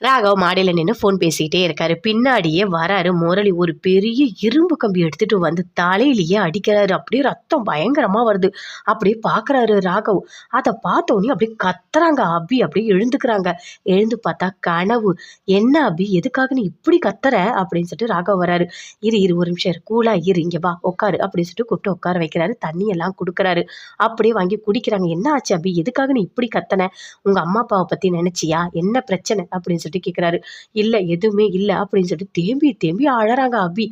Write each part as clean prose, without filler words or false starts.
ராகவ் மாடியில் நின்று ஃபோன் பேசிக்கிட்டே இருக்காரு. பின்னாடியே வராரு முரளி. ஒரு பெரிய இரும்பு கம்பி எடுத்துட்டு வந்து தலையிலேயே அடிக்கிறாரு. அப்படியே ரத்தம் பயங்கரமா வருது. அப்படியே பார்க்குறாரு ராகவ். அதை பார்த்தோன்னே அப்படியே கத்துறாங்க அபி. அப்படியே எழுந்துக்கிறாங்க. எழுந்து பார்த்தா கனவு. என்ன அபி, எதுக்காக நீ இப்படி கத்துற அப்படின்னு சொல்லிட்டு ராகவ் வராரு. இரு இரு ஒரு நிமிஷம் கூலா இரு, இங்கே வா உட்காரு அப்படின்னு சொல்லிட்டு கூப்பிட்டு உட்கார வைக்கிறாரு. தண்ணி எல்லாம் கொடுக்குறாரு. அப்படியே வாங்கி குடிக்கிறாங்க. என்ன ஆச்சு அபி, எதுக்காக நீ இப்படி கத்தன? உங்க அம்மா அப்பாவை பத்தி நினைச்சியா? என்ன பிரச்சனை அப்படின்னு சொல்லிட்டு கேட்குறாரு. இல்லை எதுவுமே இல்லை அப்படின்னு சொல்லிட்டு தேம்பி தேம்பி அழறாங்க அபி.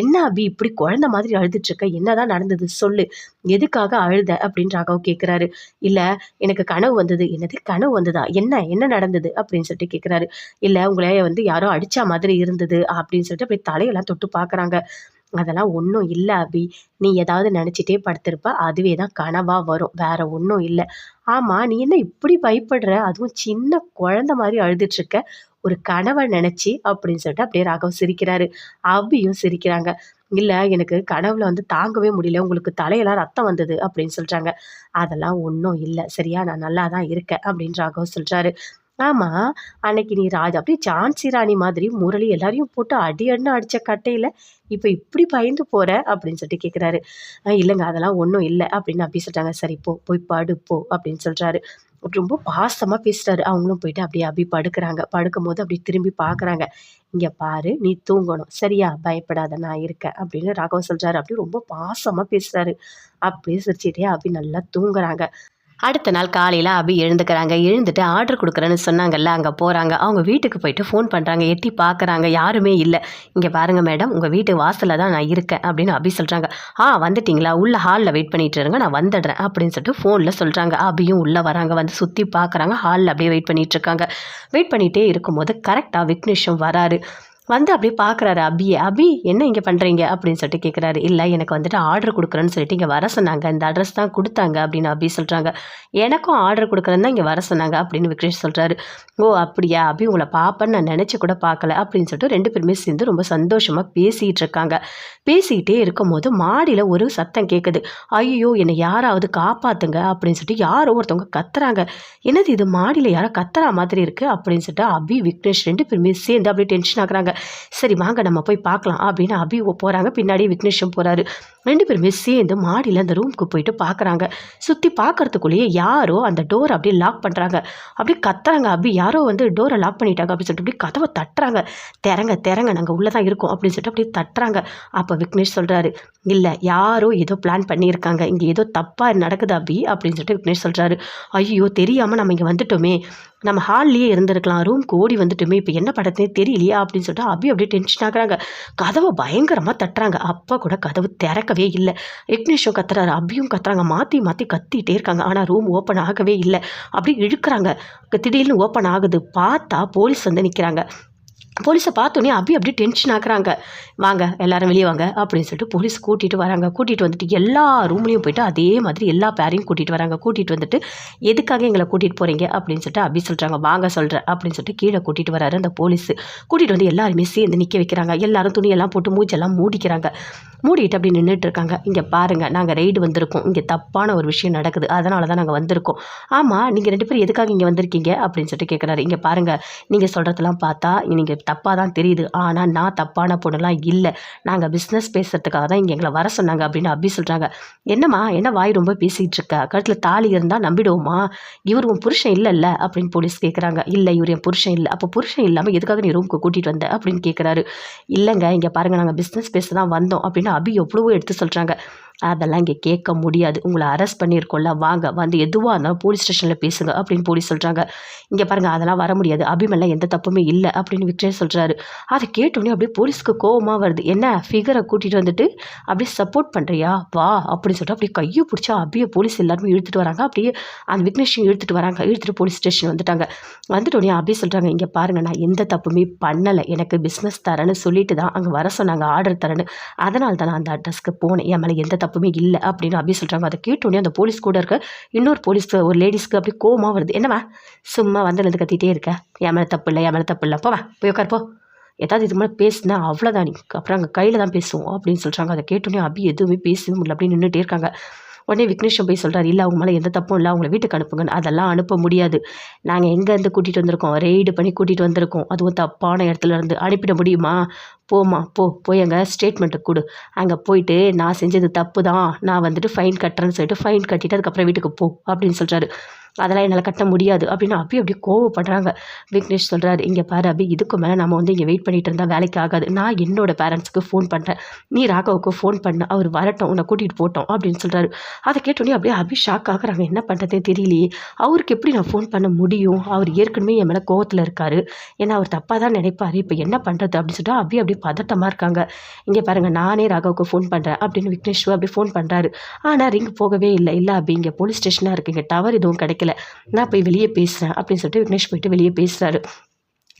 என்ன அபி இப்படி குழந்தை மாதிரி அழுதுட்டு இருக்க? என்னதான் நடந்தது சொல்லு, எதுக்காக அழுத அப்படின்னு ராகவ் கேட்குறாரு. இல்லை எனக்கு கனவு வந்தது. என்னது கனவு வந்ததா? என்ன என்ன நடந்தது அப்படின்னு சொல்லிட்டு கேட்குறாரு. இல்லை உங்களை யாரோ அடிச்சா மாதிரி இருந்தது அப்படின்னு சொல்லிட்டு அப்படியே தலையெல்லாம் தொட்டு பார்க்குறாங்க. அதெல்லாம் ஒன்றும் இல்லை அபி, நீ ஏதாவது நினச்சிட்டே படுத்திருப்ப, அதுவே தான் கனவா வரும், வேற ஒன்றும் இல்லை. ஆமாம், நீ என்ன இப்படி பயப்படுற? அதுவும் சின்ன குழந்தை மாதிரி அழுதுட்டு இருக்க, ஒரு கனவை நினச்சி அப்படின்னு சொல்லிட்டு அப்படியே ராகவ் சிரிக்கிறாரு. அபியும் சிரிக்கிறாங்க. இல்லை எனக்கு கனவுல தாங்கவே முடியல, உங்களுக்கு தலையெல்லாம் ரத்தம் வந்தது அப்படின்னு சொல்கிறாங்க. அதெல்லாம் ஒன்றும் இல்லை சரியா, நான் நல்லா தான் இருக்கேன் அப்படின்னு ராகவ் சொல்கிறாரு. ஆமா, அன்னைக்கு நீ ராஜா அப்படியே ஜான்சி ராணி மாதிரி முரளி எல்லாரையும் போட்டு அடி அடின்னு அடிச்ச கட்டையில, இப்ப இப்படி பயந்து போற அப்படின்னு சொல்லிட்டு கேட்குறாரு. இல்லைங்க அதெல்லாம் ஒன்றும் இல்லை அப்படின்னு அப்படி சொல்றாங்க. சரி போ, போய் படு போ அப்படின்னு சொல்றாரு. ரொம்ப பாசமா பேசுறாரு. அவங்களும் போயிட்டு அப்படியே அப்படி படுக்கிறாங்க. படுக்கும்போது அப்படி திரும்பி பார்க்குறாங்க. இங்க பாரு, நீ தூங்கணும் சரியா, பயப்படாத நான் இருக்கேன் அப்படின்னு ராகவ் சொல்றாரு. அப்படி ரொம்ப பாசமா பேசுறாரு. அப்படியே சிரிச்சுட்டே அப்படி நல்லா தூங்குறாங்க. அடுத்த நாள் காலையில் அபி எழுந்துக்கிறாங்க. எழுந்துட்டு ஆர்டர் கொடுக்குறேன்னு சொன்னாங்கல்ல, அங்கே போகிறாங்க. அவங்க வீட்டுக்கு போயிட்டு ஃபோன் பண்ணுறாங்க. எட்டி பார்க்குறாங்க, யாருமே இல்லை. இங்கே பாருங்கள் மேடம், உங்கள் வீட்டு வாசலில் தான் நான் இருக்கேன் அப்படின்னு அபி சொல்கிறாங்க. வந்துட்டிங்களா, உள்ள ஹாலில் வெயிட் பண்ணிட்டு இருங்க, நான் வந்துடுறேன் அப்படின்னு சொல்லிட்டு ஃபோனில் சொல்கிறாங்க. அபியும் உள்ளே வராங்க. வந்து சுற்றி பார்க்குறாங்க. ஹாலில் அப்படியே வெயிட் பண்ணிகிட்டு இருக்காங்க. வெயிட் பண்ணிகிட்டே இருக்கும்போது கரெக்டாக விக்னேஷும் வராரு. வந்து அப்படியே பார்க்குறாரு அபியை. அபி என்ன இங்கே பண்ணுறீங்க அப்படின்னு சொல்லிட்டு கேட்குறாரு. இல்லை எனக்கு ஆர்டர் கொடுக்குறேன்னு சொல்லிட்டு இங்கே வர சொன்னாங்க, இந்த அட்ரஸ் தான் கொடுத்தாங்க அப்படின்னு அபி சொல்கிறாங்க. எனக்கும் ஆர்டர் கொடுக்குறேன்னு தான் இங்கே வர சொன்னாங்க அப்படின்னு விக்னேஷ் சொல்கிறாரு. ஓ அப்படியா, அபி உங்களை பார்ப்பேன்னு நான் நினச்சி கூட பார்க்கல அப்படின்னு சொல்லிட்டு ரெண்டு பேருமே சேர்ந்து ரொம்ப சந்தோஷமாக பேசிகிட்டு இருக்காங்க. பேசிக்கிட்டே இருக்கும்போது மாடியில் ஒரு சத்தம் கேட்குது. ஐயோ என்னை யாராவது காப்பாற்றுங்க அப்படின்னு சொல்லிட்டு யாரோ ஒருத்தவங்க கத்துறாங்க. என்னது இது, மாடியில் யாரோ கத்துறா மாதிரி இருக்குது அப்படின்னு சொல்லிட்டு அபி விக்னேஷ் ரெண்டு பேருமே சேர்ந்து அப்படியே டென்ஷன் ஆகுறாங்க. சரி வாங்க நம்ம போய் பார்க்கலாம் அப்படின்னு அபி போகிறாங்க. பின்னாடி விக்னேஷும் போகிறாரு. ரெண்டு பேருமே சேர்ந்து மாடியில் அந்த ரூமுக்கு போயிட்டு பார்க்குறாங்க. சுற்றி பார்க்கறதுக்குள்ளேயே யாரோ அந்த டோரை அப்படியே லாக் பண்ணுறாங்க. அப்படியே கத்துறாங்க. அபி யாரோ டோரை லாக் பண்ணிட்டாங்க அப்படின்னு சொல்லிட்டு அப்படியே கதவை தட்டுறாங்க. திறங்க திறங்க, நாங்கள் உள்ளே தான் இருக்கோம் அப்படின்னு சொல்லிட்டு அப்படியே தட்டுறாங்க. அப்போ விக்னேஷ் சொல்கிறாரு, இல்லை யாரோ ஏதோ பிளான் பண்ணியிருக்காங்க, இங்கே ஏதோ தப்பாக நடக்குது அபி அப்படின்னு சொல்லிட்டு விக்னேஷ் சொல்கிறாரு. ஐயோ தெரியாமல் நம்ம இங்கே வந்துட்டோமே, நம்ம ஹால்லேயே இருந்திருக்கலாம், ரூம்க்கு ஓடி வந்துட்டோமே, இப்போ என்ன படத்தே தெரியலையா அப்படின்னு சொல்லிட்டு அபி அப்படியே டென்ஷன் ஆகுறாங்க. கதவை பயங்கரமாக தட்டுறாங்க. அப்போ கூட கதவு திறக்கவே இல்லை. விக்னேஷும் கத்துறாரு, அபியும் கத்துறாங்க. மாற்றி மாற்றி கத்திட்டே இருக்காங்க. ஆனால் ரூம் ஓப்பன் ஆகவே இல்லை. அப்படியே இழுக்கிறாங்க. திடீர்னு ஓப்பன் ஆகுது. பார்த்தா போலீஸ் நிற்கிறாங்க. போலீஸை பார்த்தோன்னே அபி அப்படியே டென்ஷன் ஆகுறாங்க. வாங்க எல்லாரும் வெளியே வாங்க அப்படின்னு சொல்லிட்டு போலீஸ் கூட்டிகிட்டு வராங்க. கூட்டிகிட்டு வந்துட்டு எல்லா ரூம்லேயும் போயிட்டு அதே மாதிரி எல்லா பேரையும் கூட்டிகிட்டு வராங்க. கூட்டிகிட்டு வந்துட்டு எதுக்காக எங்களை கூட்டிகிட்டு போகிறீங்க அப்படின்னு சொல்லிட்டு அபி சொல்கிறாங்க. வாங்க சொல்கிறேன் அப்படின்னு சொல்லிட்டு கீழே கூட்டிகிட்டு வராரு அந்த போலீஸ். கூட்டிகிட்டு வந்து எல்லாருமே சேர்ந்து நிற்க வைக்கிறாங்க. எல்லாரும் துணியெல்லாம் போட்டு மூச்செல்லாம் மூடிக்கிறாங்க. மூடிட்டு அப்படி நின்றுட்டு இருக்காங்க. இங்கே பாருங்கள், நாங்கள் ரெய்டு வந்திருக்கோம், இங்கே தப்பான ஒரு விஷயம் நடக்குது, அதனால தான் நாங்கள் வந்திருக்கோம். ஆமாம் நீங்கள் ரெண்டு பேரும் எதுக்காக இங்கே வந்திருக்கீங்க அப்படின்னு சொல்லிட்டு கேட்குறாரு. இங்கே பாருங்கள், நீங்கள் சொல்கிறதெல்லாம் பார்த்தா நீங்கள் தப்பாக தான் தெரியுது, ஆனால் நான் தப்பான பொண்ணுலாம் இல்லை, நாங்கள் பிஸ்னஸ் பேசுகிறதுக்காக தான் இங்கே எங்களை வர சொன்னாங்க அப்படின்னு அபி சொல்கிறாங்க. என்னம்மா என்ன வாய் ரொம்ப பேசிகிட்டு இருக்கா, கழுத்தில் தாலி இருந்தால் நம்பிடுவோமா, இவர் உன் புருஷன் இல்லைல்ல அப்படின்னு போலீஸ் கேட்குறாங்க. இல்லை இவர் என் புருஷன் இல்லை. அப்போ புருஷன் இல்லாமல் எதுக்காக நீ ரூமுக்கு கூட்டிகிட்டு வந்த அப்படின்னு கேட்குறாரு. இல்லைங்க இங்கே பாருங்கள், நாங்கள் பிஸ்னஸ் பேச தான் வந்தோம் அப்படின்னு அபி எவ்வளவோ எடுத்து சொல்கிறாங்க. அதெல்லாம் இங்கே கேட்க முடியாது, உங்களை அரெஸ்ட் பண்ணியிருக்கோம்ல, வாங்க வந்து எதுவாக இருந்தாலும் போலீஸ் ஸ்டேஷனில் பேசுங்க அப்படின்னு போலீஸ் சொல்கிறாங்க. இங்கே பாருங்கள் அதெல்லாம் வர முடியாது, அபிமெல்லாம் எந்த தப்புமே இல்லை அப்படின்னு விக்னேஷ் சொல்கிறாரு. அதை கேட்டோன்னே அப்படியே போலீஸ்க்கு கோவமாக வருது. என்ன ஃபிகரை கூட்டிகிட்டு வந்துட்டு அப்படியே சப்போர்ட் பண்ணுறியா, வா அப்படின்னு சொல்லிட்டு அப்படியே கையை பிடிச்சா அபியை போலீஸ் எல்லாருமே இழுத்துட்டு வராங்க. அப்படியே அந்த விக்னேஷையும் இழுத்துட்டு வராங்க. இழுத்துட்டு போலீஸ் ஸ்டேஷன் வந்துட்டாங்க. வந்துட்டோடனே அபி சொல்கிறாங்க, இங்கே பாருங்கள் நான் எந்த தப்புமே பண்ணலை, எனக்கு பிஸ்னஸ் தரேன்னு சொல்லிட்டு தான் அங்கே வர சொன்னாங்க, ஆர்டர் தரேன்னு, அதனால தான் நான் அந்த அட்ரஸ்க்கு போனேன், என் மேலே எந்த தப்புமே இல்லை அப்படின்னு அபி சொல்கிறாங்க. அதை கேட்டோன்னே அந்த போலீஸ் கூட இருக்க இன்னொரு போலீஸ் ஒரு லேடிஸ்க்கு அப்படி கோவமாக வருது. என்னம்மா சும்மா வந்து கத்திட்டே இருக்க, என் மேலே தப்பு இல்லை, என் மேலே தப்பு இல்லை, போவா போய் உட்கார் போ, ஏதாவது இது மாதிரி பேசுனா அவ்வளோதான், நீ அப்புறம் அங்கே கையில் தான் பேசுவோம் அப்படின்னு சொல்கிறாங்க. அதை கேட்டோன்னே அபி எதுவுமே பேசவே முடியல, அப்படின்னு நின்றுட்டே இருக்காங்க. உடனே விக்னேஷும் போய் சொல்கிறாரு, இல்லை அவங்க மேலே எந்த தப்பும் இல்லை, அவங்கள வீட்டுக்கு அனுப்புங்கன்னு. அதெல்லாம் அனுப்ப முடியாது, நாங்கள் எங்கேருந்து கூட்டிகிட்டு வந்திருக்கோம், ரெய்டு பண்ணி கூட்டிகிட்டு வந்திருக்கோம், அதுவும் தப்பான இடத்துல இருந்து அனுப்பிட முடியுமா? போம்மா போய் அங்கே ஸ்டேட்மெண்ட்டு கொடு, அங்கே போயிட்டு நான் செஞ்சது தப்பு தான், நான் வந்துட்டு ஃபைன் கட்டுறேன்னு சொல்லிட்டு ஃபைன் கட்டிட்டு அதுக்கப்புறம் வீட்டுக்கு போ அப்படின்னு சொல்கிறாரு. அதெல்லாம் என்னால் கட்ட முடியாது அப்படின்னு அப்படியே கோவப்படுறாங்க. விக்னேஷ் சொல்கிறாரு, இங்கே பாரு அபி, இதுக்கு மேலே நம்ம வந்து இங்கே வெயிட் பண்ணிகிட்டு இருந்தால் வேலைக்கு ஆகாது, நான் என்னோடய பேரண்ட்ஸுக்கு ஃபோன் பண்ணுறேன், நீ ராகவுக்கு ஃபோன் பண்ண, அவர் வரட்டும், உன்னை கூட்டிகிட்டு போட்டோம் அப்படின்னு சொல்கிறாரு. அதை கேட்டோன்னே அப்படியே அபி ஷாக் ஆகுறாங்க, என்ன பண்ணுறதே தெரியலையே, அவருக்கு எப்படி நான் ஃபோன் பண்ண முடியும், அவர் ஏற்கனவே என் மேலே கோவத்தில் இருக்கார், ஏன்னா அவர் தப்பாக தான் நினைப்பார், இப்போ என்ன பண்ணுறது அப்படின்னு சொல்லிட்டு அப்படியே பதட்டமாக இருக்காங்க. இங்கே பாருங்கள், நானே ராகவுக்கு ஃபோன் பண்ணுறேன் அப்படின்னு விக்னேஷ் அப்படி ஃபோன் பண்ணுறாரு. ஆனால் ரிங் போகவே இல்லை. அபி, இங்கே போலீஸ் ஸ்டேஷனாக இருக்குது, இங்கே டவர் எதுவும் கிடைக்கல, நான் போய் வெளியே பேசுகிறேன் அப்படின்னு சொல்லிட்டு விக்னேஷ் போயிட்டு வெளியே பேசுகிறாரு.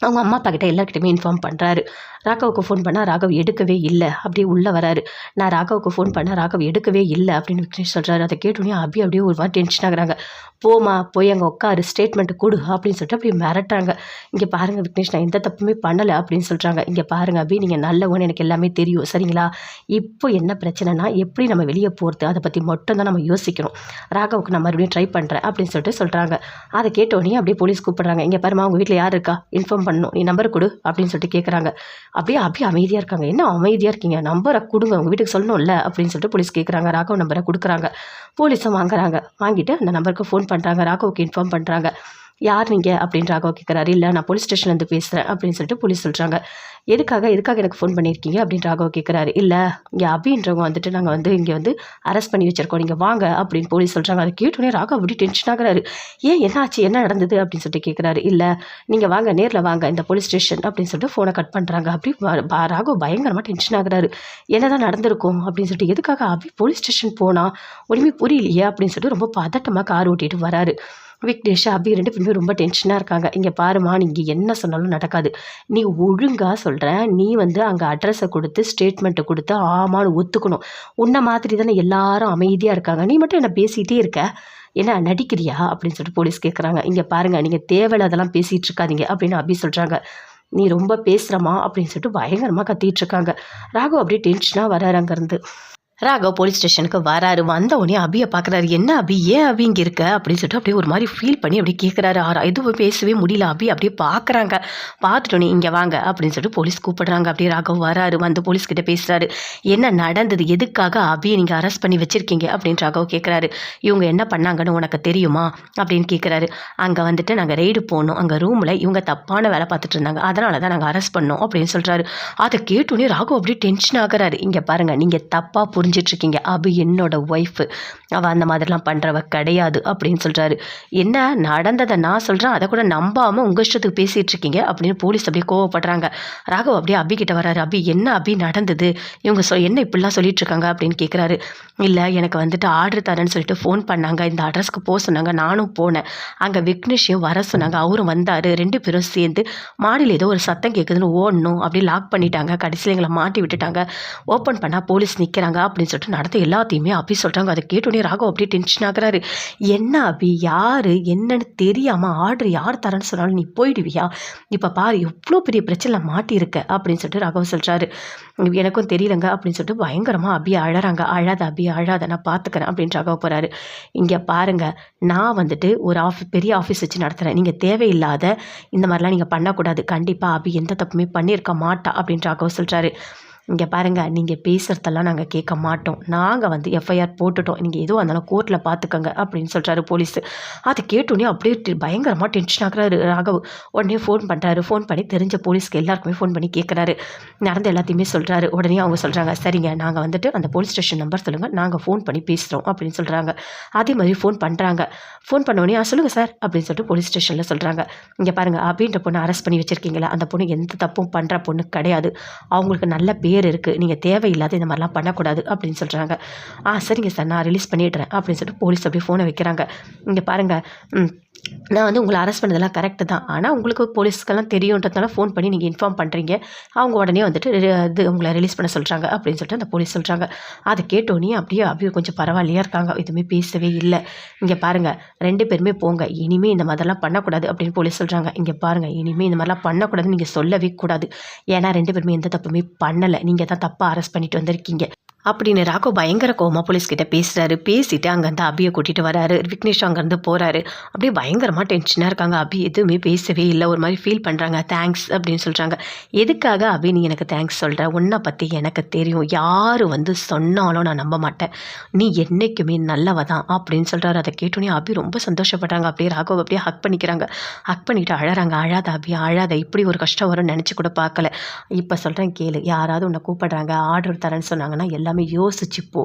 அவங்க அம்மா அப்பா கிட்ட எல்லாருக்கிட்டையுமே இன்ஃபார்ம் பண்ணுறாரு. ராகவுக்கு ஃபோன் பண்ணால் ராகவ் எடுக்கவே இல்லை, அப்படியே உள்ளே வராரு. நான் ராகவுக்கு ஃபோன் பண்ணால் ராகவ் எடுக்கவே இல்லை அப்படின்னு விக்னேஷ் சொல்கிறாரு. அதை கேட்டோன்னே அப்படியே ஒரு வாரம் டென்ஷன் ஆகுறாங்க. போமா போய் அங்கே உட்காரு, ஸ்டேட்மெண்ட்டு கொடு அப்படின்னு சொல்லிட்டு அப்படியே மிரட்டுறாங்க. இங்கே பாருங்கள் விக்னேஷ், நான் எந்த தப்புமே பண்ணலை அப்படின்னு சொல்கிறாங்க. இங்கே பாருங்கள் அபி, நீங்கள் நல்லவன்னு எனக்கு எல்லாமே தெரியும் சரிங்களா, இப்போ என்ன பிரச்சனைனா எப்படி நம்ம வெளியே போகிறது, அதை பற்றி மட்டும் தான் நம்ம யோசிக்கணும், ராகவுக்கு நான் மறுபடியும் ட்ரை பண்ணுறேன் அப்படின்னு சொல்கிறாங்க. அதை கேட்டோன்னே அப்படியே போலீஸ் கூப்பிட்றாங்க. இங்கே பாருமா, உங்கள் வீட்டில் யார் இருக்கா, இன்ஃபார்ம் பண்ணணும், நீ நம்பர் கொடு அப்படின்னு சொல்லிட்டு கேட்குறாங்க. அப்படியே அமைதியாக இருக்காங்க. என்ன அமைதியாக இருக்கீங்க, நம்பரை கொடுங்க, உங்கள் வீட்டுக்கு சொல்லணும்ல அப்படின்னு சொல்லிட்டு போலீஸ் கேட்குறாங்க. ராகவ் நம்பரை கொடுக்குறாங்க. போலீஸும் வாங்கிட்டு அந்த நம்பருக்கு ஃபோன் பண்ணுறாங்க. ராகவுக்கு இன்ஃபார்ம் பண்ணுறாங்க. யார் நீங்கள் அப்படின்னு ராகவ் கேட்குறாரு. இல்லை, நான் போலீஸ் ஸ்டேஷன்லேருந்து பேசுகிறேன் அப்படின்னு சொல்லிட்டு போலீஸ் சொல்கிறாங்க. எதுக்காக எனக்கு ஃபோன் பண்ணியிருக்கீங்க அப்படின்னு ராகவ் கேட்குறாரு. இல்லை, இங்கே அபின்றவங்க வந்துட்டு நாங்கள் இங்கே அரெஸ்ட் பண்ணி வச்சுருக்கோம், நீங்கள் வாங்க அப்படின்னு போலீஸ் சொல்கிறாங்க. அதை கேட்டோன்னே ராகவ் அப்படி டென்ஷன் ஆகுறாரு. ஏன், என்னாச்சு, என்ன நடந்தது அப்படின்னு சொல்லிட்டு கேட்குறாரு. இல்லை, நீங்கள் வாங்க, நேரில் வாங்க இந்த போலீஸ் ஸ்டேஷன் அப்படின்னு சொல்லிட்டு ஃபோனை கட் பண்ணுறாங்க. அப்படி ராகவ் பயங்கரமாக டென்ஷன் ஆகுறாரு. என்ன தான் நடந்திருக்கும் அப்படின்னு சொல்லிட்டு, எதுக்காக அபி போலீஸ் ஸ்டேஷன் போனால் ஒன்றுமே புரியலையே அப்படின்னு சொல்லிட்டு ரொம்ப பதட்டமாக கார் ஓட்டிகிட்டு வராரு. விக்னேஷ் அபி 2 பேருமே ரொம்ப டென்ஷனாக இருக்காங்க. இங்கே பாருமா, நீங்கள் என்ன சொன்னாலும் நடக்காது, நீ ஒழுங்காக சொல்கிறேன், நீ அங்கே அட்ரஸை கொடுத்து ஸ்டேட்மெண்ட்டை கொடுத்து ஆமான்னு ஒத்துக்கணும். உன்னை மாதிரி தானே எல்லாரும் அமைதியாக இருக்காங்க, நீ மட்டும் என்ன பேசிகிட்டே இருக்க, என்ன நடிக்கிறியா அப்படின்னு சொல்லிட்டு போலீஸ் கேட்குறாங்க. இங்கே பாருங்கள், நீங்கள் தேவையில்லாதெல்லாம் பேசிகிட்டு இருக்காதீங்க அப்படின்னு அபி சொல்கிறாங்க. நீ ரொம்ப பேசுகிறமா அப்படின்னு சொல்லிட்டு பயங்கரமாக கத்திட்டு இருக்காங்க. ராகவ் அப்படியே டென்ஷனாக வராரு அங்கேருந்து. ராகவ் போலீஸ் ஸ்டேஷனுக்கு வராரு. வந்த உடனே அபியை பார்க்குறாரு. என்ன அபி, ஏன் அபி இங்கே இருக்க அப்படின்னு சொல்லிட்டு அப்படியே ஒரு மாதிரி ஃபீல் பண்ணி அப்படியே கேட்குறாரு. எதுவும் பேசவே முடியல. அபி அப்படியே பார்க்குறாங்க. பார்த்துட்டோன்னே இங்கே வாங்க அப்படின்னு சொல்லிட்டு போலீஸ் கூப்பிடுறாங்க. அப்படியே ராகவ் வராரு. வந்து போலீஸ்கிட்ட பேசுகிறாரு. என்ன நடந்தது, எதுக்காக அபியை நீங்கள் அரெஸ்ட் பண்ணி வச்சுருக்கீங்க அப்படின்னு ராகவ் கேட்குறாரு. இவங்க என்ன பண்ணாங்கன்னு உனக்கு தெரியுமா அப்படின்னு கேட்குறாரு. அங்கே நாங்கள் ரெய்டு போனோம், அங்கே ரூமில் இவங்க தப்பான வேலை பார்த்துட்டு இருந்தாங்க, அதனால தான் நாங்கள் அரெஸ்ட் பண்ணோம் அப்படின்னு சொல்கிறாரு. அதை கேட்டோன்னே ராகவ் அப்படியே டென்ஷன் ஆகுறாரு. இங்கே பாருங்கள், நீங்கள் தப்பாக புரிஞ்சிட்ருக்கீங்க, அபி என்னோட ஒய்ஃபு, அவள் அந்த மாதிரிலாம் பண்ணுறவ கிடையாது அப்படின்னு சொல்கிறாரு. என்ன நடந்ததை நான் சொல்கிறேன், அதை கூட நம்பாமல் உங்கள் இஷ்டத்துக்கு பேசிகிட்டு இருக்கீங்க அப்படின்னு போலீஸ் அப்படியே கோவப்படுறாங்க. ராகவ் அப்படியே அபி கிட்ட வராரு. அபி, என்ன அபி நடந்தது, இவங்க என்ன இப்படிலாம் சொல்லிட்டு இருக்காங்க அப்படின்னு கேட்குறாரு. இல்லை, எனக்கு ஆர்டர் தரேன்னு சொல்லிட்டு ஃபோன் பண்ணாங்க, இந்த அட்ரஸ்க்கு போக சொன்னாங்க, நானும் போனேன், அங்கே விக்னேஷையும் வர சொன்னாங்க, அவரும் வந்தார், 2 பேரும் சேர்ந்து மாடியில் ஏதோ ஒரு சத்தம் கேட்குதுன்னு ஓடணும், அப்படியே லாக் பண்ணிட்டாங்க, கடைசியில் எங்களை மாட்டி விட்டுட்டாங்க, ஓப்பன் பண்ணால் போலீஸ் நிற்கிறாங்க அப்படின்னு சொல்லிட்டு நடத்த எல்லாத்தையுமே அபி சொல்கிறாங்க. அதை கேட்டோன்னே ராகவ் அப்படியே டென்ஷன் ஆகுறாரு. என்ன அபி, யார் என்னன்னு தெரியாமல் ஆர்டர் யார் தரேன்னு சொன்னாலும் நீ போயிடுவியா, இப்போ பாரு எவ்வளோ பெரிய பிரச்சனை மாட்டியிருக்க அப்படின்னு சொல்லிட்டு ராகவ் சொல்கிறாரு. எனக்கும் தெரியலங்க அப்படின்னு சொல்லிட்டு பயங்கரமாக அபி அழறாங்க. அழாத அபி அழாத, நான் பார்த்துக்கிறேன் அப்படின்னு ராகவ் போகிறாரு. இங்கே பாருங்கள், நான் ஒரு பெரிய ஆஃபீஸ் வச்சு நடத்துகிறேன், நீங்கள் தேவையில்லாத இந்த மாதிரிலாம் நீங்கள் பண்ணக்கூடாது, கண்டிப்பாக அபி எந்த தப்புமே பண்ணியிருக்க மாட்டா அப்படின்னு ராகவ் சொல்கிறாரு. இங்கே பாருங்கள், நீங்கள் பேசுகிறதெல்லாம் நாங்கள் கேட்க மாட்டோம், நாங்கள் எஃப்ஐஆர் போட்டுட்டோம், நீங்கள் எதுவும் இருந்தாலும் கோர்ட்டில் பார்த்துக்கோங்க அப்படின்னு சொல்கிறாரு போலீஸு. அதை கேட்டோன்னே அப்படியே பயங்கரமாக டென்ஷன் ஆகுறாரு ராகவ். உடனே ஃபோன் பண்ணுறாரு. ஃபோன் பண்ணி தெரிஞ்ச போலீஸ்க்கு எல்லாருக்குமே ஃபோன் பண்ணி கேட்குறாரு. நடந்த எல்லாத்தையுமே சொல்கிறாரு. உடனே அவங்க சொல்கிறாங்க, சரிங்க, நாங்கள் அந்த போலீஸ் ஸ்டேஷன் நம்பர் சொல்லுங்கள், நாங்கள் ஃபோன் பண்ணி பேசுகிறோம் அப்படின்னு சொல்கிறாங்க. அதே மாதிரி ஃபோன் பண்ணுறாங்க. ஃபோன் பண்ணோடனே சொல்லுங்கள் சார் அப்படின்னு சொல்லிட்டு போலீஸ் ஸ்டேஷனில் சொல்கிறாங்க. இங்கே பாருங்கள், அப்படின்ற பொண்ணை அரெஸ்ட் பண்ணி வச்சுருக்கீங்களா, அந்த பொண்ணு எந்த தப்பும் பண்ணுற பொண்ணு கிடையாது, அவங்களுக்கு நல்ல பேர் இருக்குது, நீங்கள் தேவையில்லாத இந்த மாதிரிலாம் பண்ணக்கூடாது அப்படின்னு சொல்கிறாங்க. சரிங்க சார், நான் ரிலீஸ் பண்ணிடுறேன் அப்படின்னு சொல்லிட்டு போலீஸ் அப்படியே ஃபோனை வைக்கிறாங்க. இங்கே பாருங்கள், நான் உங்களை அரெஸ்ட் பண்ணதெல்லாம் கரெக்டு தான், ஆனால் உங்களுக்கு போலீஸ்க்கெல்லாம் தெரியுன்றதுனால ஃபோன் பண்ணி நீங்கள் இன்ஃபார்ம் பண்ணுறீங்க, அவங்க உடனே இது உங்களை ரிலீஸ் பண்ண சொல்கிறாங்க அப்படின்னு சொல்லிட்டு அந்த போலீஸ் சொல்கிறாங்க. அதை கேட்டோன்னே அப்படியே கொஞ்சம் பரவாயில்லையா இருக்காங்க, எதுவுமே பேசவே இல்லை. இங்கே பாருங்கள், 2 பேருமே போங்க, இனிமேல் இந்த மாதிரிலாம் பண்ணக்கூடாது அப்படின்னு போலீஸ் சொல்கிறாங்க. இங்கே பாருங்கள், இனிமேல் இந்த மாதிரிலாம் பண்ணக்கூடாதுன்னு நீங்கள் சொல்லவே கூடாது, ஏன்னா 2 பேருமே எந்த தப்புமே பண்ணலை, நீங்கள் தான் தப்பாக அரெஸ்ட் பண்ணிட்டு வந்திருக்கீங்க அப்படின்னு ராகவ் பயங்கர கோவமா போலீஸ்கிட்ட பேசுகிறாரு. பேசிட்டு அங்கேருந்து அபியை கூட்டிகிட்டு வராரு. விக்னேஷ் அங்கேருந்து போகிறாரு. அப்படியே பயங்கரமாக டென்ஷனாக இருக்காங்க. அபி எதுவுமே பேசவே இல்லை, ஒரு மாதிரி ஃபீல் பண்ணுறாங்க. தேங்க்ஸ் அப்படின்னு சொல்கிறாங்க. எதுக்காக அபி நீ எனக்கு தேங்க்ஸ் சொல்கிற? உன்னை பற்றி எனக்கு தெரியும், யார் சொன்னாலும் நான் நம்ப மாட்டேன், நீ என்றைக்குமே நல்லவ தான் அப்படின்னு சொல்கிறாரு. அதை கேட்டோன்னே அபி ரொம்ப சந்தோஷப்படுறாங்க. அப்படியே ராகவ் அப்படியே ஹக் பண்ணிக்கிறாங்க. ஹக் பண்ணிவிட்டு அழறாங்க. அழாத அபி அழாத, இப்படி ஒரு கஷ்டம் வரும்னு நினச்சி கூட பார்க்கல. இப்போ சொல்கிறேன் கேளு, யாராவது உன்னை கூப்பிடுறாங்க, ஆர்டர் தரேன்னு சொன்னாங்கன்னா எல்லாமே யோசிச்சுப்போ,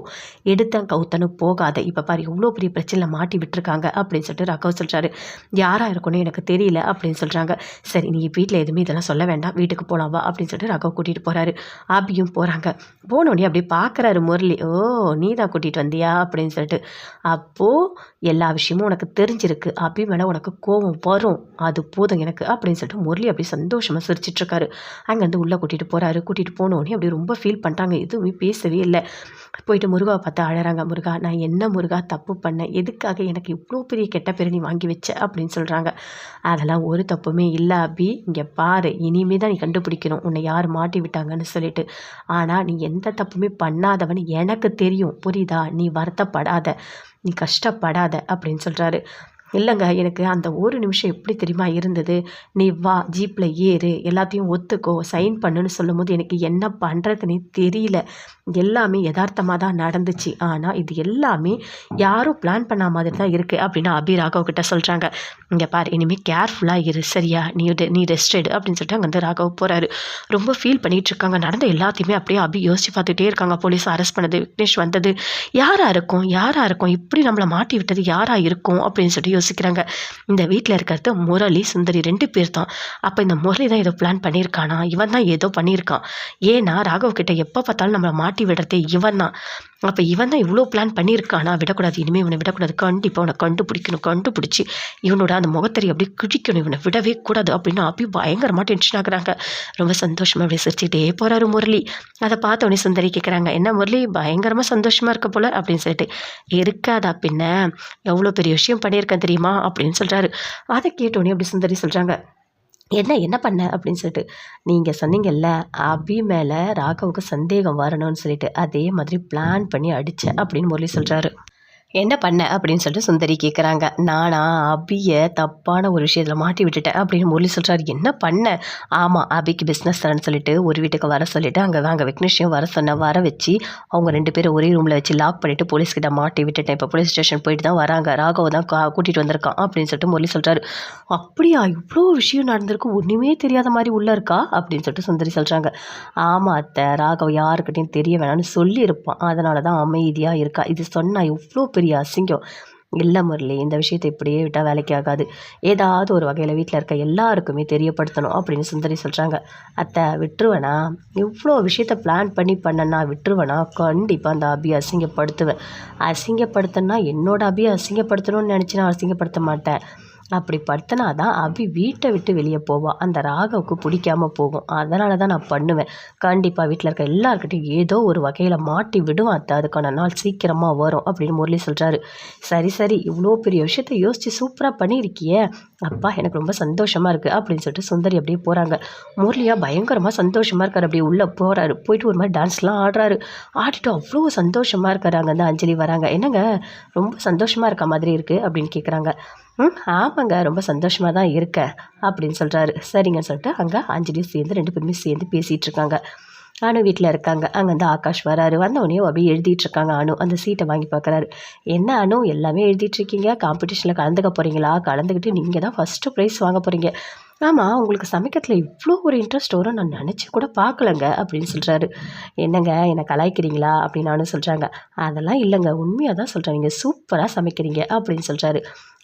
எடுத்தேன் கவுத்தனு போகாத. இப்போ பாரு இவ்வளோ பெரிய பிரச்சனை மாட்டி விட்டுருக்காங்க அப்படின்னு சொல்லிட்டு ராகவ் சொல்கிறாரு. யாராக இருக்குன்னு எனக்கு தெரியல அப்படின்னு சொல்கிறாங்க. சரி நீ வீட்டில் எதுவுமே இதெல்லாம் சொல்ல வேண்டாம், வீட்டுக்கு போகலாம் வா அப்படின்னு சொல்லிட்டு ராகவ் கூட்டிகிட்டு போகிறாரு. அபியும் போகிறாங்க. போனோடனே அப்படி பார்க்குறாரு முரளி. ஓ நீ தான் கூட்டிகிட்டு வந்தியா அப்படின்னு சொல்லிட்டு. அப்போது எல்லா விஷயமும் உனக்கு தெரிஞ்சிருக்கு, அபி மேலே உனக்கு கோவம் வரும், அது போதும் எனக்கு அப்படின்னு சொல்லிட்டு முரளி அப்படி சந்தோஷமாக சிரிச்சிட்ருக்காரு. அங்கேருந்து உள்ளே கூட்டிகிட்டு போகிறாரு. கூட்டிகிட்டு போனோடனே அப்படி ரொம்ப ஃபீல் பண்ணுறாங்க. எதுவுமே பேசவே இல்லை. போயிட்டு முருகாவை பார்த்து அழறாங்க. முருகா நான் என்ன முருகா தப்பு பண்ணேன், எதுக்காக எனக்கு இவ்வளோ பெரிய கெட்ட பேர் நீ வாங்கி வச்ச அப்படின்னு சொல்கிறாங்க. அதெல்லாம் ஒரு தப்புமே இல்லை அபி, இங்கே பாரு இனிமே தான் நீ கண்டுபிடிக்கணும் உன்னை யார் மாட்டி விட்டாங்கன்னு சொல்லிட்டு. ஆனால் நீ எந்த தப்புமே பண்ணாதவன்னு எனக்கு தெரியும், புரியுதா? நீ வருத்தப்படாத, நீ கஷ்டப்படாத அப்படின்னு சொல்கிறாரு. இல்லைங்க எனக்கு அந்த ஒரு நிமிஷம் எப்படி தெரியுமா இருந்தது, நீ வா ஜீப்பில் ஏறு எல்லாத்தையும் ஒத்துக்கோ சைன் பண்ணுன்னு சொல்லும்போது எனக்கு என்ன பண்ணுறதுனே தெரியல. எல்லாமே யதார்த்தமாக தான் நடந்துச்சு. ஆனால் இது எல்லாமே யாரும் பிளான் பண்ண மாதிரி தான் இருக்குது அப்படின்னு அபி ராகவ் கிட்ட சொல்கிறாங்க. இங்கே பார் இனிமேல் கேர்ஃபுல்லாக இரு சரியா, நீ ரெஸ்ட் எடு அப்படின்னு சொல்லிட்டு அங்கே வந்து ராகவ் போகிறாரு. ரொம்ப ஃபீல் பண்ணிகிட்டு இருக்காங்க. நடந்த எல்லாத்தையுமே அப்படியே அபி யோசிச்சு பார்த்துட்டே இருக்காங்க. போலீஸ் அரெஸ்ட் பண்ணது, விக்னேஷ் வந்தது, யாராக இருக்கும் இப்படி நம்மளை மாட்டி விட்டது யாராக இருக்கும் அப்படின்னு சொல்லிட்டு யோசிக்கிறாங்க. இந்த வீட்டில் இருக்கிறது முரளி சுந்தரி 2 பேர் தான். அப்போ இந்த முரளி தான் ஏதோ பிளான் பண்ணியிருக்கானா, இவன் தான் ஏதோ பண்ணியிருக்கான். ஏன்னா ராகவ் கிட்ட எப்போ பார்த்தாலும் நம்மளை மாட்டி விடுறதே இவன் தான். அப்போ இவன் தான் இவ்வளோ பிளான் பண்ணியிருக்கானா, விடக்கூடாது, இனிமேல் இவனை விடக்கூடாது, கண்டிப்பாக அவனை கண்டுபிடிக்கணும், கண்டுபிடிச்சி இவனோட அந்த முகத்தறி அப்படியே கிழிக்கணும், இவனை விடவே கூடாது அப்படின்னு அப்படி பயங்கரமாக டென்ஷன் ஆகுறாங்க. ரொம்ப சந்தோஷமாக அப்படியே சிரிச்சுக்கிட்டே போகிறாரு முரளி. அதை பார்த்தோன்னே சுந்தரி கேட்குறாங்க, என்ன முரளி பயங்கரமாக சந்தோஷமாக இருக்க போல அப்படின்னு சொல்லிட்டு. இருக்காதா பின்ன, எவ்வளோ பெரிய விஷயம் பண்ணியிருக்கேன் தெரியுமா அப்படின்னு சொல்கிறாரு. அதை கேட்டோன்னே அப்படி சுந்தரி சொல்கிறாங்க, என்ன பண்ண அப்படின்னு சொல்லிட்டு. நீங்கள் சொன்னீங்கல்ல அபி மேலே ராகவுக்கு சந்தேகம் வரணும்னு சொல்லிட்டு, அதே மாதிரி பிளான் பண்ணி அடித்தேன் அப்படின்னு முரளி சொல்கிறாரு. என்ன பண்ண அப்படின்னு சொல்லிட்டு சுந்தரி கேட்குறாங்க. நானா அபியை தப்பான ஒரு விஷயத்தில் மாட்டி விட்டுட்டேன் அப்படின்னு முரளி சொல்கிறாரு. என்ன பண்ண? ஆமாம் அபிக்கு பிஸ்னஸ் தரேன்னு சொல்லிட்டு ஒரு வீட்டுக்கு வர சொல்லிவிட்டு அங்கே விக்னேஷையும் வர வர வச்சு அவங்க 2 பேரும் ஒரே ரூமில் வச்சு லாக் பண்ணிவிட்டு போலீஸ்கிட்ட மாட்டி விட்டுட்டேன். இப்போ போலீஸ் ஸ்டேஷன் போயிட்டு தான் வராங்க, ராகவ தான் கூட்டிகிட்டு வந்திருக்கான் அப்படின்னு சொல்லிட்டு முரளி சொல்கிறாரு. அப்படியா இவ்வளோ விஷயம் நடந்திருக்கு, ஒன்றுமே தெரியாத மாதிரி உள்ளே இருக்கா அப்படின்னு சொல்லிட்டு சுந்தரி சொல்கிறாங்க. ஆமாம் அத்தை, ராகவ் யாருக்கிட்டையும் தெரிய வேணாம்னு சொல்லியிருப்பான், அதனால தான் அமைதியாக இருக்கா. இது சொன்னால் இவ்வளோ பெரிய அசிங்கம் இல்லை முரளி, இந்த விஷயத்தை இப்படியே விட்டால் வேலைக்கு ஆகாது, ஏதாவது ஒரு வகையில் வீட்டில் இருக்க எல்லாருக்குமே தெரியப்படுத்தணும் அப்படின்னு சுந்தரி சொல்கிறாங்க. அத்தை விட்டுருவேனா, இவ்வளோ விஷயத்த பிளான் பண்ணனா விட்டுருவேனா? கண்டிப்பாக அந்த அபியை அசிங்கப்படுத்துவேன். அசிங்கப்படுத்தினா என்னோட அபியை அசிங்கப்படுத்தணும்னு நினச்சி நான் அசிங்கப்படுத்த மாட்டேன். அப்படி படுத்தினா தான் அபி வீட்டை விட்டு வெளியே போவாள், அந்த ராகவுக்கு பிடிக்காமல் போகும். அதனால தான் நான் பண்ணுவேன். கண்டிப்பாக வீட்டில் இருக்க எல்லாருக்கிட்டையும் ஏதோ ஒரு வகையில் மாட்டி விடுவான் அத்தை, அதுக்கான நாள் சீக்கிரமாக வரும் அப்படின்னு முரளி சொல்கிறாரு. சரி இவ்வளோ பெரிய விஷயத்த யோசித்து சூப்பராக பண்ணியிருக்கியே அப்பா, எனக்கு ரொம்ப சந்தோஷமாக இருக்குது அப்படின்னு சொல்லிட்டு சுந்தரி அப்படியே போகிறாங்க. முரளியா பயங்கரமாக சந்தோஷமாக இருக்கார். அப்படியே உள்ளே போகிறாரு. போயிட்டு ஒரு மாதிரி டான்ஸ்லாம் ஆடுறாரு. ஆடிட்டு அவ்வளோ சந்தோஷமாக இருக்காரு. அங்கே வந்து அஞ்சலி வராங்க. என்னங்க ரொம்ப சந்தோஷமாக இருக்க மாதிரி இருக்குது அப்படின்னு கேட்குறாங்க. ஆமாங்க ரொம்ப சந்தோஷமாக தான் இருக்கேன் அப்படின்னு சொல்கிறாரு. சரிங்க சொல்லிட்டு அங்கே அஞ்சலியும் சேர்ந்து 2 பேருமே சேர்ந்து பேசிகிட்டு இருக்காங்க. அனு வீட்டில் இருக்காங்க. அங்கே வந்து ஆகாஷ் வராரு. வந்தவொடனே அப்படியே எழுதிட்டுருக்காங்க. அனு அந்த சீட்டை வாங்கி பார்க்குறாரு. என்ன அனு எல்லாமே எழுதிட்டுருக்கீங்க, காம்படிஷனில் கலந்துக்க போகிறீங்களா? கலந்துக்கிட்டு நீங்கள் தான் ஃபஸ்ட்டு ப்ரைஸ் வாங்க போகிறீங்க. ஆமாம் உங்களுக்கு சமைக்கிறதுல இவ்வளோ ஒரு இன்ட்ரெஸ்ட் வரும் நான் நினச்சி கூட பார்க்கலங்க அப்படின்னு சொல்கிறாரு. என்னங்க என்னை கலாய்க்கிறீங்களா அப்படின்னு நானும் சொல்கிறாங்க. அதெல்லாம் இல்லைங்க, உண்மையாக தான் சொல்கிறேன், நீங்கள் சூப்பராக சமைக்கிறீங்க அப்படின்னு சொல்கிறாரு.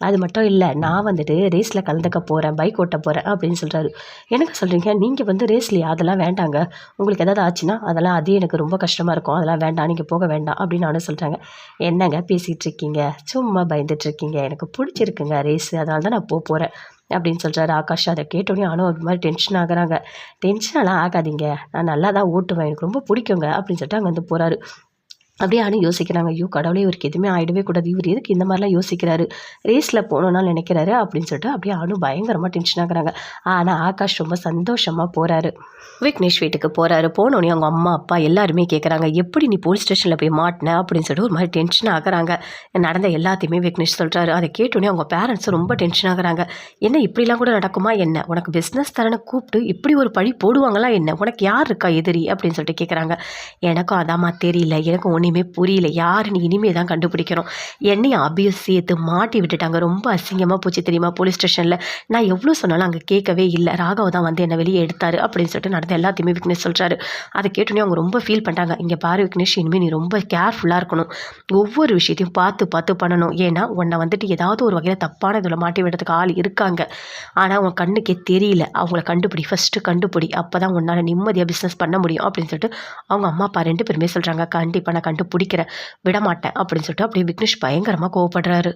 அது மட்டும் இல்லை, நான் வந்துட்டு ரேஸில் கலந்துக்க போகிறேன், பைக் ஓட்ட போகிறேன் அப்படின்னு சொல்கிறாரு. எனக்கு சொல்கிறீங்க, நீங்கள் வந்து ரேஸ்லையா? அதெல்லாம் வேண்டாங்க, உங்களுக்கு ஏதாவது ஆச்சுன்னா அதெல்லாம் அதே எனக்கு ரொம்ப கஷ்டமாக இருக்கும், அதெல்லாம் வேண்டாம், நீங்கள் போக வேண்டாம் அப்படின்னு நானும் சொல்கிறாங்க. என்னங்க பேசிகிட்டு இருக்கீங்க, சும்மா பயந்துட்டுருக்கீங்க, எனக்கு பிடிச்சிருக்குங்க ரேஸு, அதனால தான் நான் போகிறேன் அப்படின்னு சொல்கிறாரு ஆகாஷ். அதை கேட்டோடனே ஆனால் ஒரு மாதிரி டென்ஷன் ஆகுறாங்க. டென்ஷனெல்லாம் ஆகாதீங்க, நான் நல்லா தான் ஓட்டுவேன், எனக்கு ரொம்ப பிடிக்குங்க அப்படின்னு சொல்லிட்டு அங்கே வந்து போகிறாரு. அப்படியே அனு யோசிக்கிறாங்க. ஐயோ கடவுளே! இவருக்கு எதுவுமே ஆயிடவே கூடாது. இவர் எதுக்கு இந்த மாதிரிலாம் யோசிக்கிறாரு? ரேஸில் போகணும்னா நினைக்கிறாரு அப்படின்னு சொல்லிட்டு அப்படியே அனு பயங்கரமாக டென்ஷன் ஆகுறாங்க. ஆனால் ஆகாஷ் ரொம்ப சந்தோஷமாக போகிறாரு. விக்னேஷ் வீட்டுக்கு போகிறாரு. போனோடனே அவங்க அம்மா அப்பா எல்லாருமே கேட்குறாங்க, எப்படி நீ போலீஸ் ஸ்டேஷனில் போய் மாட்டின அப்படின்னு சொல்லிட்டு ஒரு மாதிரி டென்ஷன் ஆகுறாங்க. நடந்த எல்லாத்தையுமே விக்னேஷ் சொல்கிறாரு. அதை கேட்டோடனே அவங்க பேரண்ட்ஸும் ரொம்ப டென்ஷன் ஆகுறாங்க. என்ன இப்படிலாம் கூட நடக்குமா என்ன? உனக்கு பிஸ்னஸ் தரனை கூப்பிட்டு இப்படி ஒரு பழி போடுவாங்களா என்ன? உனக்கு யார் இருக்கா எதிரி அப்படின்னு சொல்லிட்டு கேட்குறாங்க. எனக்கும் அதாம்மா தெரியல, எனக்கு ஒன்றுமே புரியல. யாருன்னு இனிமே தான் கண்டுபிடிக்கணும். என்னையும் அபியும் சேர்த்து மாட்டி விட்டுட்டாங்க. ரொம்ப அசிங்கமாக போச்சு தெரியுமா போலீஸ் ஸ்டேஷனில். நான் எவ்வளோ சொன்னாலும் அங்கே கேட்கவே இல்லை. ராகவ் தான் வந்து என்னை வெளியே எடுத்தாரு அப்படின்னு சொல்லிட்டு நடந்த எல்லாத்தையுமே விக்னேஷ் சொல்கிறாரு. அதை கேட்டோன்னே அவங்க ரொம்ப ஃபீல் பண்ணுறாங்க. இங்கே பாரு விக்னேஷ், இனிமேல் நீ ரொம்ப கேர்ஃபுல்லாக இருக்கணும். ஒவ்வொரு விஷயத்தையும் பார்த்து பார்த்து பண்ணணும். ஏன்னா உன்னை வந்துட்டு ஏதாவது ஒரு வகையில் தப்பான இதில் மாட்டி விடுறதுக்கு ஆள் இருக்காங்க. ஆனால் உன் கண்ணுக்கே தெரியல. அவங்கள கண்டுபிடி, ஃபஸ்ட்டு கண்டுபிடி. அப்போ தான் உன்னால் நிம்மதியாக பிஸ்னஸ் பண்ண முடியும் அப்படின்னு சொல்லிட்டு அவங்க அம்மா அப்பா 2 பேருமே சொல்கிறாங்க. கண்டிப்பாக நான் கண்டுபிடிக்கிறேன், விடமாட்டேன் அப்படின்னு சொல்லிட்டு அப்படியே விக்னேஷ் பயங்கரமாக கோவப்படுறாரு.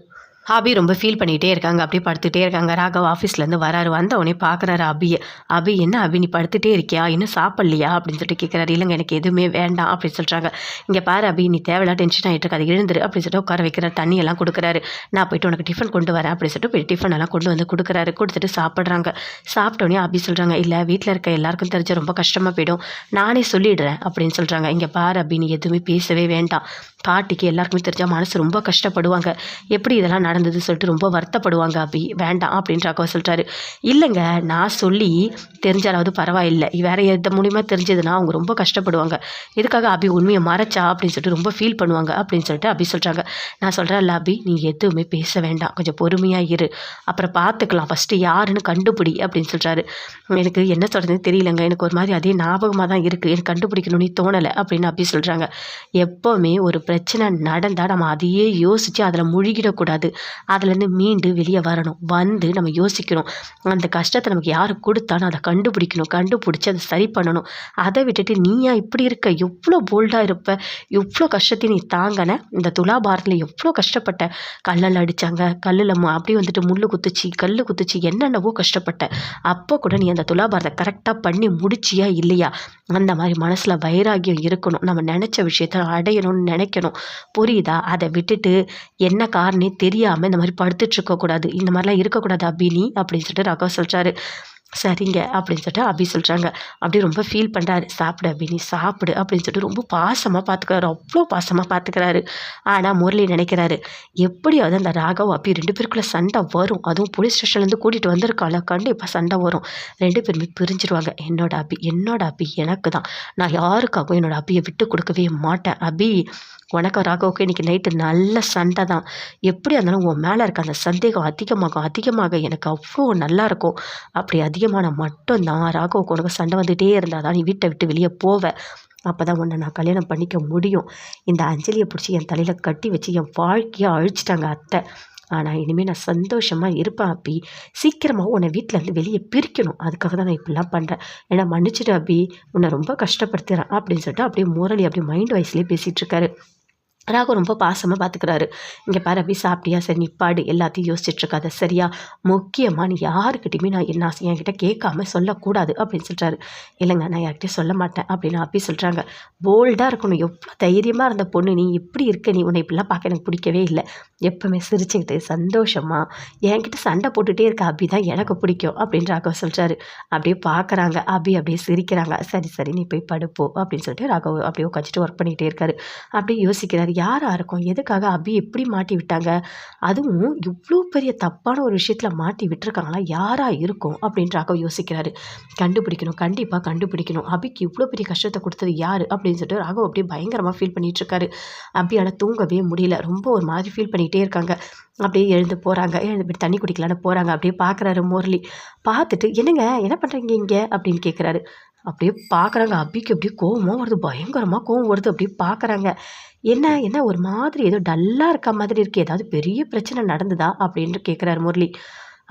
அபி ரொம்ப ஃபீல் பண்ணிகிட்டே இருக்காங்க. அப்படியே படுத்துகிட்டே இருக்காங்க. ராகவ் ஆஃபீஸ்லேருந்து வராரு. வந்தவொடனே பார்க்குறாரு அபியை. அபி என்ன அபி நீ படுத்துகிட்டே இருக்கியா, இன்னும் சாப்பிட்லையா அப்படின்னு சொல்லிட்டு கேட்குறாரு. இல்லைங்க எனக்கு எதுவுமே வேண்டாம் அப்படின்னு சொல்கிறாங்க. இங்கே பாரு அபி, நீ தேவையில்லாம் டென்ஷன் ஆகிட்டு இருக்காது, எழுந்துரு அப்படின்னு சொல்லிட்டு உட்கார வைக்கிறார். தண்ணியெல்லாம் கொடுக்குறாரு. நான் போய்ட்டு உனக்கு டிஃபன் கொண்டு வரேன் அப்படின்னு சொல்லிட்டு போய் டிஃபன் எல்லாம் கொண்டு வந்து கொடுக்குறாரு. கொடுத்துட்டு சாப்பிட்றாங்க. சாப்பிட்டோன்னே அபி சொல்கிறாங்க, இல்லை வீட்டில் இருக்க எல்லாருக்கும் தெரிஞ்ச ரொம்ப கஷ்டமாக போயிடும், நானே சொல்லிடுறேன் அப்படின்னு சொல்கிறாங்க. இங்கே பாரு அபி, நீ எதுவுமே பேசவே வேண்டாம். பாட்டிக்கு எல்லாருக்குமே தெரிஞ்சால் மனசு ரொம்ப கஷ்டப்படுவாங்க. எப்படி இதெல்லாம் நடந்தது சொல்லிட்டு ரொம்ப வருத்தப்படுவாங்க அபி, வேண்டாம் அப்படின்ற ராகவ சொல்லிட்டாரு. இல்லைங்க, நான் சொல்லி தெரிஞ்சாலாவது பரவாயில்லை, வேறு எந்த மூலியமாக தெரிஞ்சதுன்னா அவங்க ரொம்ப கஷ்டப்படுவாங்க. எதுக்காக அபி உண்மையை மறைச்சா அப்படின்னு சொல்லிட்டு ரொம்ப ஃபீல் பண்ணுவாங்க அப்படின்னு சொல்லிட்டு அபி சொல்கிறாங்க. நான் சொல்கிறேன் இல்லை அபி, நீ எதுவுமே பேச வேண்டாம், கொஞ்சம் பொறுமையாக இரு, அப்புறம் பார்த்துக்கலாம், ஃபஸ்ட்டு யாருன்னு கண்டுபிடி அப்படின்னு சொல்கிறாரு. எனக்கு என்ன சொல்கிறதுன்னு தெரியலங்க, எனக்கு ஒரு மாதிரி அதே ஞாபகமாக தான் இருக்குது, எனக்கு கண்டுபிடிக்கணும்னு தோணலை அப்படின்னு அபி சொல்கிறாங்க. எப்போவுமே ஒரு பிரச்சனை நடந்தால் நம்ம அதையே யோசித்து அதில் முழுகிடக்கூடாது. அதுலேருந்து மீண்டு வெளியே வரணும். வந்து நம்ம யோசிக்கணும், அந்த கஷ்டத்தை நமக்கு யார் கொடுத்தாலும் அதை கண்டுபிடிக்கணும், கண்டுபிடிச்சி அதை சரி பண்ணணும். அதை விட்டுட்டு நீயா இப்படி இருக்க, எவ்வளோ போல்டாக இருப்ப, எவ்வளோ கஷ்டத்தையும் நீ தாங்கின. இந்த துலாபாரத்தில் எவ்வளோ கஷ்டப்பட்ட, கல்லில் அடித்தாங்க, கல்லில் அப்படியே வந்துட்டு முள் குத்துச்சு, கல் குத்துச்சு, என்னென்னவோ கஷ்டப்பட்ட. அப்போ கூட நீ அந்த துலாபாரத்தை கரெக்டாக பண்ணி முடிச்சியா இல்லையா? அந்த மாதிரி மனசில் வைராகியம் இருக்கணும். நம்ம நினச்ச விஷயத்த அடையணும்னு நினைக்கணும். புரியுதா? அதை விட்டுட்டு என்ன காரணே தெரியாமல் இந்த மாதிரி படுத்துட்டு இருக்கக்கூடாது, இந்த மாதிரிலாம் இருக்கக்கூடாது அபினி அப்படின்னு சொல்லிட்டு ராகவ் சொல்கிறாரு. சரிங்க அப்படின்னு சொல்லிட்டு அபி சொல்கிறாங்க. அப்படியே ரொம்ப ஃபீல் பண்ணுறாரு. சாப்பிடு அபி, நீ சாப்பிடு அப்படின்னு சொல்லிட்டு ரொம்ப பாசமாக பார்த்துக்கிறாரு. அவ்வளோ பாசமாக பார்த்துக்கிறாரு. ஆனால் முரளி நினைக்கிறாரு, எப்படியாவது அந்த ராகவ் அபி 2 பேருக்குள்ளே சண்டை வரும். அதுவும் போலீஸ் ஸ்டேஷன்லேருந்து கூட்டிகிட்டு வந்திருக்கால, கண்டிப்பாக சண்டை வரும். 2 பேருமே பிரிஞ்சிருவாங்க. என்னோட அபி எனக்கு தான், நான் யாருக்காகவும் என்னோட அபியை விட்டு கொடுக்கவே மாட்டேன். அபி, உனக்கு ராகவுக்கு இன்றைக்கி நைட்டு நல்ல சண்டை தான். எப்படியா இருந்தாலும் உன் மேலே இருக்க அந்த சந்தேகம் அதிகமாக எனக்கு அவ்வளோ நல்லாயிருக்கும். அப்படி அதிகமான மட்டும்தான் ராகவுக்கு உனக்கு சண்டை வந்துகிட்டே இருந்தால் தான் நீ வீட்டை விட்டு வெளியே போவ. அப்போ தான் உன்னை நான் கல்யாணம் பண்ணிக்க முடியும். இந்த அஞ்சலியை பிடிச்சி என் தலையில் கட்டி வச்சு என் வாழ்க்கையை அழிச்சிட்டாங்க அத்தை. ஆனால் இனிமேல் நான் சந்தோஷமாக இருப்பேன் அபி. சீக்கிரமாக உன்னை வீட்டிலேருந்து வெளியே பிரிக்கணும். அதுக்காக தான் நான் இப்படிலாம் பண்ணுறேன். ஏன்னா மன்னிச்சிட்டு அபி, உன்னை ரொம்ப கஷ்டப்படுத்துகிறேன் அப்படின்னு சொல்லிட்டு அப்படியே முரளி அப்படியே மைண்ட் வாய்ஸ்லேயே பேசிகிட்டு இருக்காரு. ராகு ரொம்ப பாசமாக பார்த்துக்கிறாரு. இங்கே பாரு அபி, சாப்பிட்டியா? சரி நிப்பாடு, எல்லாத்தையும் யோசிச்சுட்ருக்காத சரியா? முக்கியமாக நீ யாருக்கிட்டையுமே நான் என்கிட்ட கேட்காம சொல்லக்கூடாது அப்படின்னு சொல்கிறாரு. இல்லைங்க, நான் யார்கிட்டையும் சொல்ல மாட்டேன் அப்படின்னு அபி சொல்கிறாங்க. போல்டாக இருக்கணும். எவ்வளோ தைரியமாக இருந்த பொண்ணு நீ, இப்படி இருக்க நீ, உன்னை இப்படிலாம் பார்க்க எனக்கு பிடிக்கவே இல்லை. எப்போவுமே சிரிச்சுக்கிட்டு சந்தோஷமாக என்கிட்ட சண்டை போட்டுகிட்டே இருக்க அபி தான் எனக்கு பிடிக்கும் அப்படின்னு ராகவ் சொல்கிறாரு. அப்படியே பார்க்குறாங்க. அபி அப்படியே சிரிக்கிறாங்க. சரி நீ போய் படுப்போ அப்படின்னு சொல்லிட்டு ராகவ் அப்படியே உட்காந்துட்டு ஒர்க் பண்ணிகிட்டே இருக்காரு. அப்படியே யோசிக்கிறாரு, யாராக இருக்கும், எதுக்காக அபி எப்படி மாட்டி விட்டாங்க, அதுவும் இவ்வளோ பெரிய தப்பான ஒரு விஷயத்தில் மாட்டி விட்டுருக்காங்களா, யாராக இருக்கும் அப்படின்றாக யோசிக்கிறாரு. கண்டுபிடிக்கணும், கண்டிப்பாக கண்டுபிடிக்கணும். அபிக்கு இவ்வளோ பெரிய கஷ்டத்தை கொடுத்தது யார் அப்படின்னு சொல்லிட்டு ராகவ் அப்படியே பயங்கரமாக ஃபீல் பண்ணிகிட்டு இருக்காரு. அபியால் தூங்கவே முடியல. ரொம்ப ஒரு மாதிரி ஃபீல் பண்ணிகிட்டே இருக்காங்க. அப்படியே எழுந்து போகிறாங்க. எழுந்து தண்ணி குடிக்கலான்னு போகிறாங்க. அப்படியே பார்க்குறாரு முரளி. பார்த்துட்டு, என்னங்க என்ன பண்ணுறீங்க இங்கே அப்படின்னு கேட்குறாரு. அப்படியே பார்க்குறாங்க. அபிக்கு அப்படியே கோவமாக வருது, பயங்கரமாக கோவம் வருது. அப்படியே பார்க்குறாங்க. என்ன ஒரு மாதிரி ஏதோ டல்லாக இருக்க மாதிரி இருக்குது, ஏதாவது பெரிய பிரச்சனை நடந்ததா அப்படின்னு கேட்குறாரு முரளி.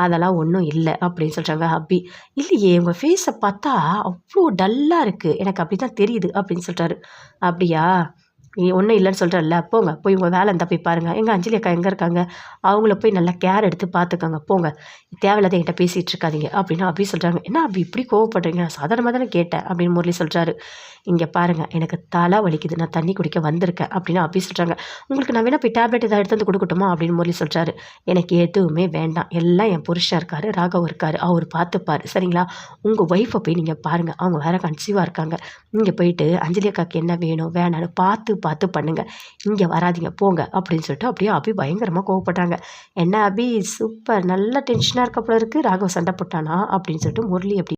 அதெல்லாம் ஒன்றும் இல்லை அப்படின்னு சொல்கிறாங்க அபி. இல்லையே, உங்கள் ஃபேஸை பார்த்தா அவ்வளோ டல்லாக இருக்குது, எனக்கு அப்படி தான் தெரியுது அப்படின்னு சொல்கிறாரு. அப்படியா, நீ ஒன்றும் இல்லைன்னு சொல்கிறல்ல, போங்க போய் உங்கள் வேலை இருந்தால் போய் பாருங்கள். எங்கள் அஞ்சலி அக்கா எங்கே இருக்காங்க? அவங்கள போய் நல்லா கேர் எடுத்து பார்த்துக்கோங்க போங்க. தேவையில்லாத என்கிட்ட பேசிகிட்டு இருக்காதீங்க அப்படின்னு அபி சொல்கிறாங்க. என்ன அபி இப்படி கோவப்படுறீங்க? நான் சாதாரணமாக தானே கேட்டேன் அப்படின்னு முரளி சொல்கிறாரு. இங்கே பாருங்கள் எனக்கு தலை வலிக்குது, நான் தண்ணி குடிக்க வந்திருக்கேன் அப்படின்னு அபி சொல்கிறாங்க. உங்களுக்கு நான் வேணா போய் டேப்லெட் ஏதாவது எடுத்து வந்து கொடுக்கட்டுமா அப்படின்னு முரளி சொல்கிறாரு. எனக்கு எதுவுமே வேண்டாம், எல்லாம் என் புருஷன் இருக்கார், ராகவ் இருக்கார், அவர் பார்த்துப்பார் சரிங்களா. உங்கள் ஒய்ஃபை போய் நீங்கள் பாருங்கள், அவங்க வேறு கன்சீவாக இருக்காங்க. இங்கே போயிட்டு அஞ்சலி அக்காவுக்கு என்ன வேணும் வேணான்னு பார்த்து பார்த்து பண்ணுங்க, இங்கே வராதிங்க போங்க அப்படின்னு சொல்லிட்டு அப்படியே அபி பயங்கரமாக கோவப்படுறாங்க. என்ன அபி சூப்பர், நல்ல டென்ஷனாக இருக்க போல இருக்குது, ராகவ் சண்டை போட்டானா அப்படின்னு சொல்லிட்டு முரளி அப்படி